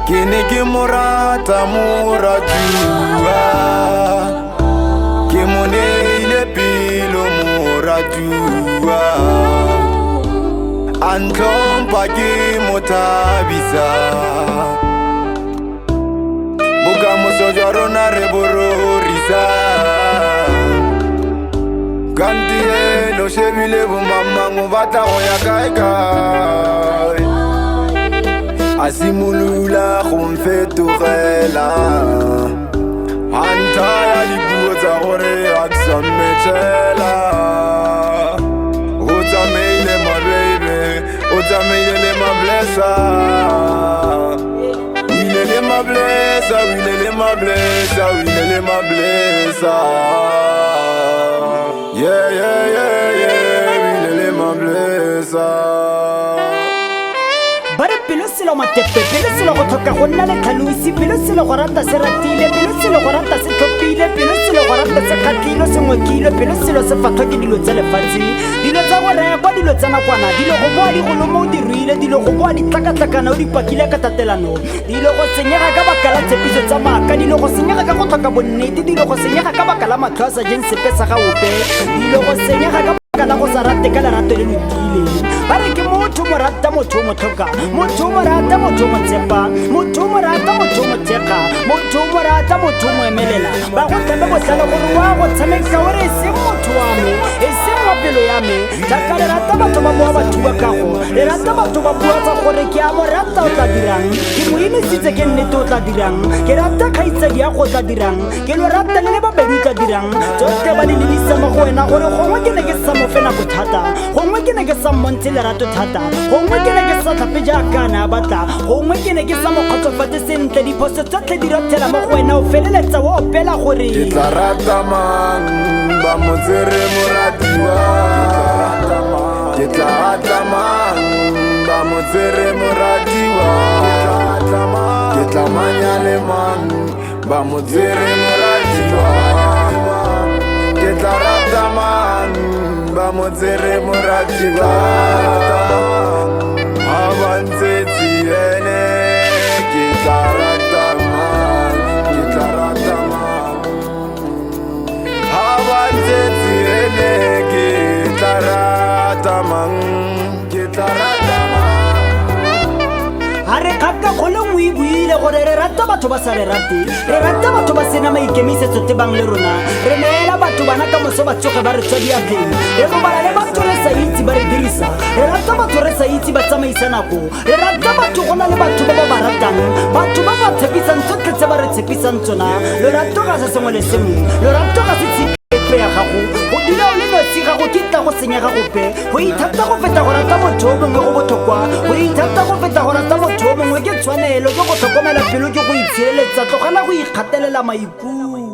Kini kimurata muratua Kimunile pilo muratua Antompa kimutabisa Buka musojaro na rebororisa Ganti elo shebile bumama ngubata oya kaikai Asimulula khumfeturela Anta ya libuza gore aksamechela Uzameile my baby Uzameile my blesser Wilele my blesser Wilele my blesser Wilele my blesser Yeah yeah yeah yeah Wilele my blesser Bare pelo selo matepe, pelo selo go tlhoka go nna le tlhalosi, pelo selo go rata se ratile, pelo selo go rata se tlhophile, pelo selo go rata se kgatlile, se ngwekile, pelo selo se fatlhwa ke dilo tsa lefatshe, dilo tsa go rekwa, dilo tsa nakwana, dilo go boa digolo mo o di ruile, dilo go boa ditlakatlakana o di pakile ka tatelano, dilo go senyega ka baka la tshepiso tsa maaka, dilo go senyega ka go tlhoka bonnete, dilo go senyega ka baka la matlho a sa jeng sepe sa ga ope, dilo go senyega ka baka la go sa rate ka lerato le lokileng. Ba re ke motho mo rata motho mo tlhoka, motho mo rata motho mo tshepa, motho mo rata motho mo thekga, motho mo rata motho mo emelela, ba go tlhabe botlhale gore wa go tshameka gore e seng motho wa me, e seng wa pelo ya me, jaaka le rata batho ba bua batho ba kago, le rata batho ba bua tsa gore ke a mo rata o tla dirang, ke mo emisitse ke nnete o tla dirang, ke rata kgaitsadi ya go tla dirang, ke lo rata le le babedi o tla dirang, tsotlhe ba le lebisa mo go wena gore gongwe ke ne ke sa mo fena bothata, gongwe ke ne ke sa mmontshe lerato thata, gongwe ke ne ke sa tlhape jaaka na batla, gongwe ke ne ke sa mo kgotsofatse sentle, diphoso tsotlhe di rothela mo go wena o feleletsa o opela gore ke tla rata mang ba mo tsere moratiwa, ke tla rata mang ba mo tsere moratiwa, ke tla manyale mang ba mo tsere moratiwa, ke tla rata mang ba mo tsere moratiwa, abantsetsi ene ke tla rata mang, ke tla rata mang, abantsetsi ene ke tla rata mang, ke tla rata mang. a re kgaka kgolo mo e buile gore re rata batho ba sa re rate, re rata batho ba sena maikemisetso tebang le rona, re neela batho bana ka moso ba tsoge ba re tswa diatleng, re robala le batho re sa itse ba re dirisa, re rata batho re sa itse ba tsamaisa nako, re rata batho go na le batho ba ba ba ratang, batho ba ba tshepisang tsotlhe tse ba re tshepisang tsona, lorato ga se sengwe le sengwe, lorato ga se tshepe ya gago, go dula o le nosi ga go kitla go senyega gope, go ithata go feta go rata motho o mongwe go botlhokwa, go ithata go feta go rata motho o mongwe ke tshwanelo, ke go tlhokomela pelo, ke go itshireletsa, tlogela go ikgatelela maikutlo.